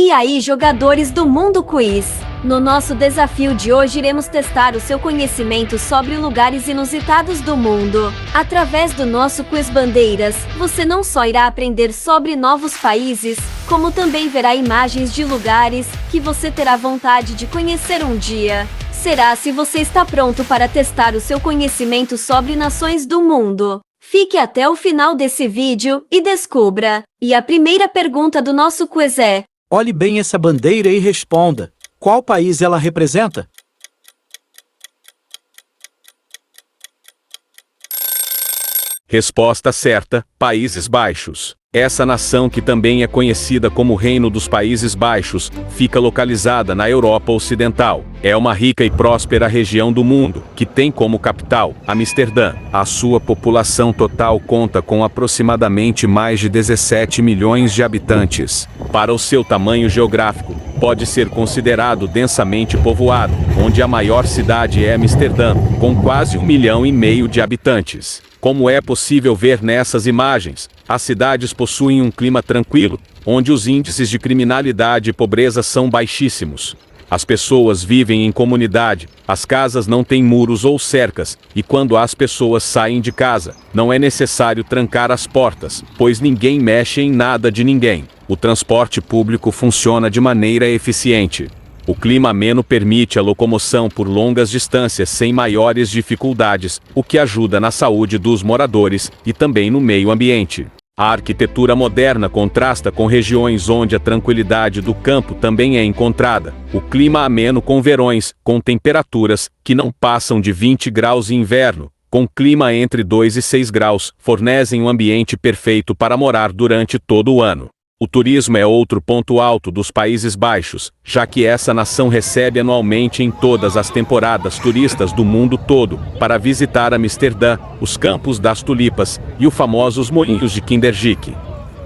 E aí, jogadores do Mundo Quiz? No nosso desafio de hoje iremos testar o seu conhecimento sobre lugares inusitados do mundo. Através do nosso Quiz Bandeiras, você não só irá aprender sobre novos países, como também verá imagens de lugares que você terá vontade de conhecer um dia. Será se você está pronto para testar o seu conhecimento sobre nações do mundo. Fique até o final desse vídeo e descubra. E a primeira pergunta do nosso quiz é: olhe bem essa bandeira e responda. Qual país ela representa? Resposta certa: Países Baixos. Essa nação, que também é conhecida como Reino dos Países Baixos, fica localizada na Europa Ocidental. É uma rica e próspera região do mundo, que tem como capital Amsterdã. A sua população total conta com aproximadamente mais de 17 milhões de habitantes. Para o seu tamanho geográfico, pode ser considerado densamente povoado, onde a maior cidade é Amsterdã, com quase 1,5 milhão de habitantes. Como é possível ver nessas imagens, as cidades possuem um clima tranquilo, onde os índices de criminalidade e pobreza são baixíssimos. As pessoas vivem em comunidade, as casas não têm muros ou cercas, e quando as pessoas saem de casa, não é necessário trancar as portas, pois ninguém mexe em nada de ninguém. O transporte público funciona de maneira eficiente. O clima ameno permite a locomoção por longas distâncias sem maiores dificuldades, o que ajuda na saúde dos moradores e também no meio ambiente. A arquitetura moderna contrasta com regiões onde a tranquilidade do campo também é encontrada. O clima ameno com verões, com temperaturas que não passam de 20 graus em inverno, com clima entre 2 e 6 graus, fornecem um ambiente perfeito para morar durante todo o ano. O turismo é outro ponto alto dos Países Baixos, já que essa nação recebe anualmente em todas as temporadas turistas do mundo todo para visitar Amsterdã, os Campos das Tulipas e os famosos Moinhos de Kinderjik.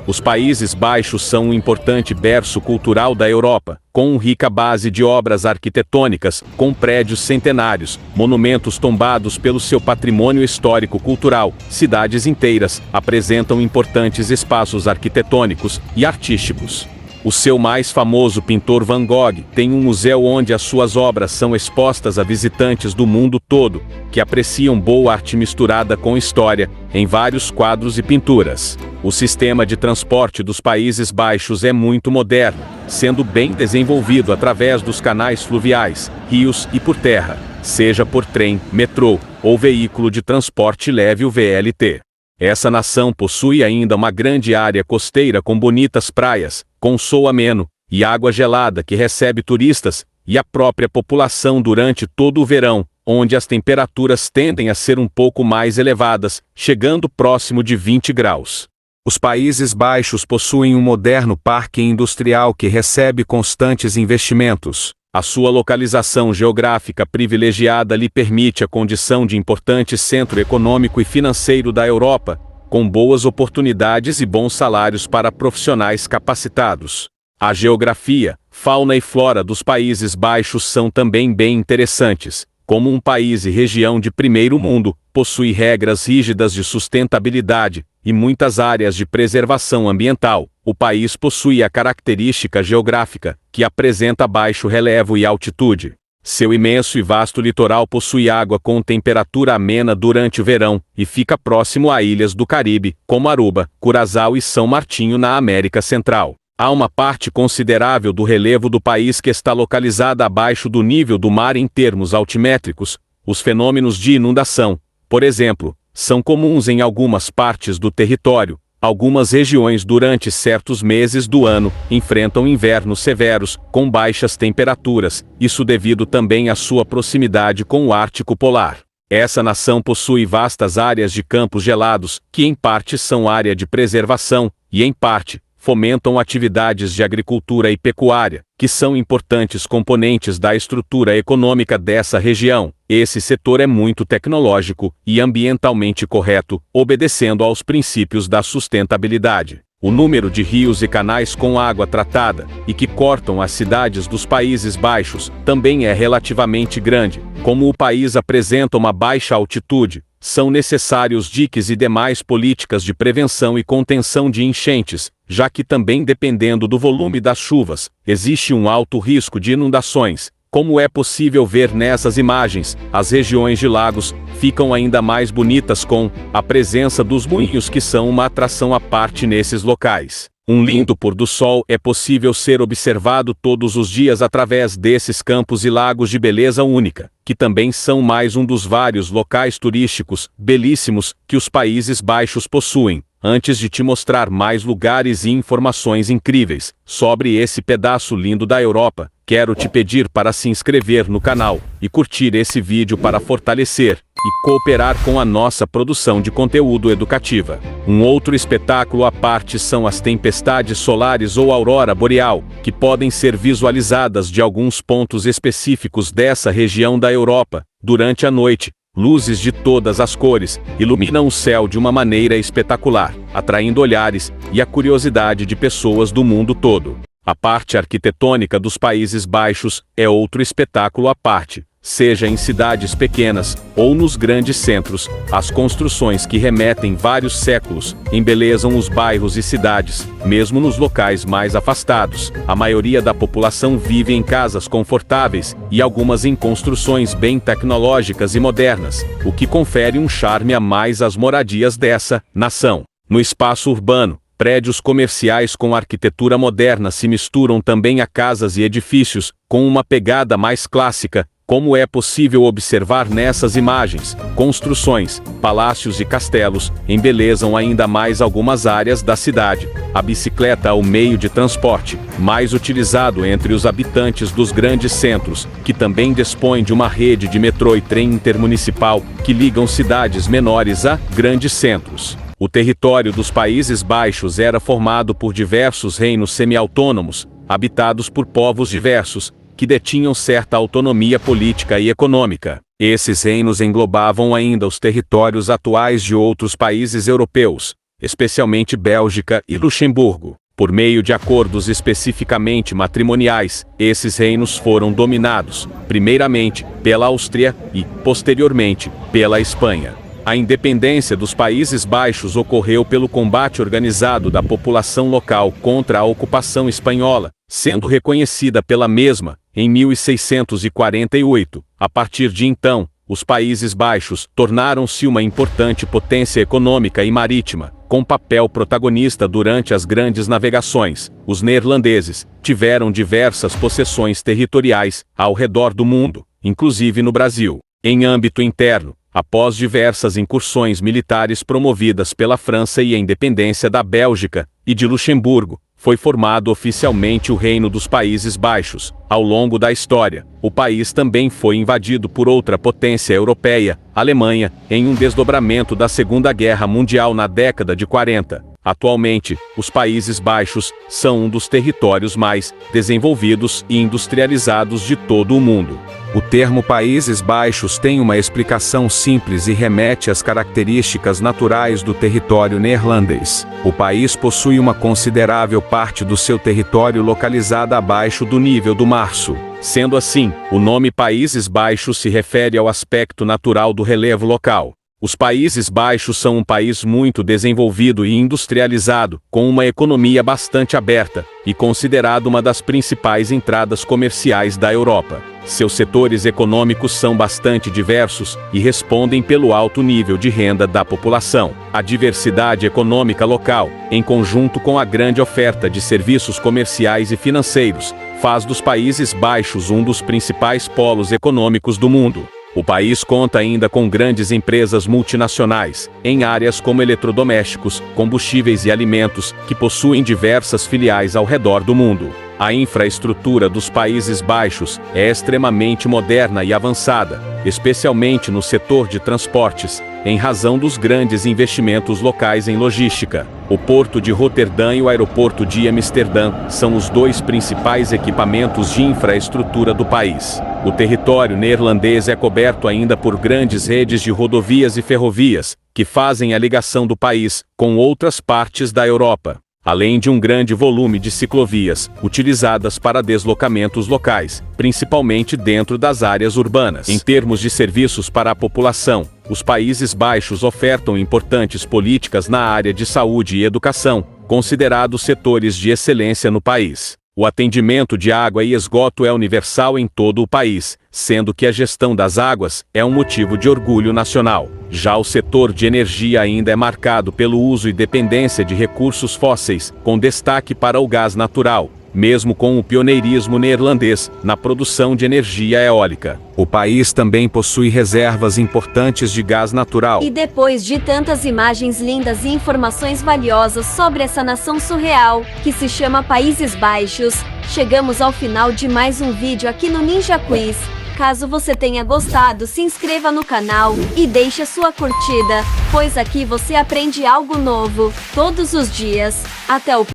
Os Países Baixos são um importante berço cultural da Europa, com uma rica base de obras arquitetônicas, com prédios centenários, monumentos tombados pelo seu patrimônio histórico-cultural. Cidades inteiras apresentam importantes espaços arquitetônicos e artísticos. O seu mais famoso pintor Van Gogh tem um museu onde as suas obras são expostas a visitantes do mundo todo, que apreciam boa arte misturada com história, em vários quadros e pinturas. O sistema de transporte dos Países Baixos é muito moderno, sendo bem desenvolvido através dos canais fluviais, rios e por terra, seja por trem, metrô ou veículo de transporte leve, o VLT. Essa nação possui ainda uma grande área costeira com bonitas praias, com sol ameno e água gelada que recebe turistas e a própria população durante todo o verão, onde as temperaturas tendem a ser um pouco mais elevadas, chegando próximo de 20 graus. Os Países Baixos possuem um moderno parque industrial que recebe constantes investimentos. A sua localização geográfica privilegiada lhe permite a condição de importante centro econômico e financeiro da Europa, com boas oportunidades e bons salários para profissionais capacitados. A geografia, fauna e flora dos Países Baixos são também bem interessantes. Como um país e região de primeiro mundo, possui regras rígidas de sustentabilidade e muitas áreas de preservação ambiental. O país possui a característica geográfica, que apresenta baixo relevo e altitude. Seu imenso e vasto litoral possui água com temperatura amena durante o verão e fica próximo a ilhas do Caribe, como Aruba, Curaçao e São Martinho na América Central. Há uma parte considerável do relevo do país que está localizada abaixo do nível do mar em termos altimétricos. Os fenômenos de inundação, por exemplo, são comuns em algumas partes do território. Algumas regiões durante certos meses do ano enfrentam invernos severos, com baixas temperaturas, isso devido também à sua proximidade com o Ártico Polar. Essa nação possui vastas áreas de campos gelados, que em parte são área de preservação, e em parte, fomentam atividades de agricultura e pecuária, que são importantes componentes da estrutura econômica dessa região. Esse setor é muito tecnológico e ambientalmente correto, obedecendo aos princípios da sustentabilidade. O número de rios e canais com água tratada, e que cortam as cidades dos Países Baixos, também é relativamente grande. Como o país apresenta uma baixa altitude, são necessários diques e demais políticas de prevenção e contenção de enchentes, já que também dependendo do volume das chuvas, existe um alto risco de inundações. Como é possível ver nessas imagens, as regiões de lagos ficam ainda mais bonitas com a presença dos moinhos, que são uma atração à parte nesses locais. Um lindo pôr do sol é possível ser observado todos os dias através desses campos e lagos de beleza única, que também são mais um dos vários locais turísticos belíssimos que os Países Baixos possuem. Antes de te mostrar mais lugares e informações incríveis sobre esse pedaço lindo da Europa, quero te pedir para se inscrever no canal e curtir esse vídeo para fortalecer e cooperar com a nossa produção de conteúdo educativa. Um outro espetáculo à parte são as tempestades solares ou aurora boreal, que podem ser visualizadas de alguns pontos específicos dessa região da Europa durante a noite. Luzes de todas as cores iluminam o céu de uma maneira espetacular, atraindo olhares e a curiosidade de pessoas do mundo todo. A parte arquitetônica dos Países Baixos é outro espetáculo à parte. Seja em cidades pequenas ou nos grandes centros, as construções que remetem vários séculos embelezam os bairros e cidades, mesmo nos locais mais afastados. A maioria da população vive em casas confortáveis e algumas em construções bem tecnológicas e modernas, o que confere um charme a mais às moradias dessa nação. No espaço urbano, prédios comerciais com arquitetura moderna se misturam também a casas e edifícios com uma pegada mais clássica. Como é possível observar nessas imagens, construções, palácios e castelos embelezam ainda mais algumas áreas da cidade. A bicicleta é o meio de transporte mais utilizado entre os habitantes dos grandes centros, que também dispõem de uma rede de metrô e trem intermunicipal que ligam cidades menores a grandes centros. O território dos Países Baixos era formado por diversos reinos semi-autônomos, habitados por povos diversos, que detinham certa autonomia política e econômica. Esses reinos englobavam ainda os territórios atuais de outros países europeus, especialmente Bélgica e Luxemburgo. Por meio de acordos especificamente matrimoniais, esses reinos foram dominados, primeiramente, pela Áustria e, posteriormente, pela Espanha. A independência dos Países Baixos ocorreu pelo combate organizado da população local contra a ocupação espanhola, sendo reconhecida pela mesma em 1648. A partir de então, os Países Baixos tornaram-se uma importante potência econômica e marítima, com papel protagonista durante as grandes navegações. Os neerlandeses tiveram diversas possessões territoriais ao redor do mundo, inclusive no Brasil. Em âmbito interno, após diversas incursões militares promovidas pela França e a independência da Bélgica e de Luxemburgo, foi formado oficialmente o Reino dos Países Baixos. Ao longo da história, o país também foi invadido por outra potência europeia, a Alemanha, em um desdobramento da Segunda Guerra Mundial na década de 40. Atualmente, os Países Baixos são um dos territórios mais desenvolvidos e industrializados de todo o mundo. O termo Países Baixos tem uma explicação simples e remete às características naturais do território neerlandês. O país possui uma considerável parte do seu território localizada abaixo do nível do mar. Sendo assim, o nome Países Baixos se refere ao aspecto natural do relevo local. Os Países Baixos são um país muito desenvolvido e industrializado, com uma economia bastante aberta, e considerado uma das principais entradas comerciais da Europa. Seus setores econômicos são bastante diversos e respondem pelo alto nível de renda da população. A diversidade econômica local, em conjunto com a grande oferta de serviços comerciais e financeiros, faz dos Países Baixos um dos principais polos econômicos do mundo. O país conta ainda com grandes empresas multinacionais, em áreas como eletrodomésticos, combustíveis e alimentos, que possuem diversas filiais ao redor do mundo. A infraestrutura dos Países Baixos é extremamente moderna e avançada, especialmente no setor de transportes, em razão dos grandes investimentos locais em logística. O Porto de Roterdã e o Aeroporto de Amsterdã são os dois principais equipamentos de infraestrutura do país. O território neerlandês é coberto ainda por grandes redes de rodovias e ferrovias, que fazem a ligação do país com outras partes da Europa, além de um grande volume de ciclovias, utilizadas para deslocamentos locais, principalmente dentro das áreas urbanas. Em termos de serviços para a população, os Países Baixos ofertam importantes políticas na área de saúde e educação, considerados setores de excelência no país. O atendimento de água e esgoto é universal em todo o país, sendo que a gestão das águas é um motivo de orgulho nacional. Já o setor de energia ainda é marcado pelo uso e dependência de recursos fósseis, com destaque para o gás natural, mesmo com o pioneirismo neerlandês na produção de energia eólica. O país também possui reservas importantes de gás natural. E depois de tantas imagens lindas e informações valiosas sobre essa nação surreal, que se chama Países Baixos, chegamos ao final de mais um vídeo aqui no Ninja Quiz. Caso você tenha gostado, se inscreva no canal e deixe a sua curtida, pois aqui você aprende algo novo, todos os dias. Até o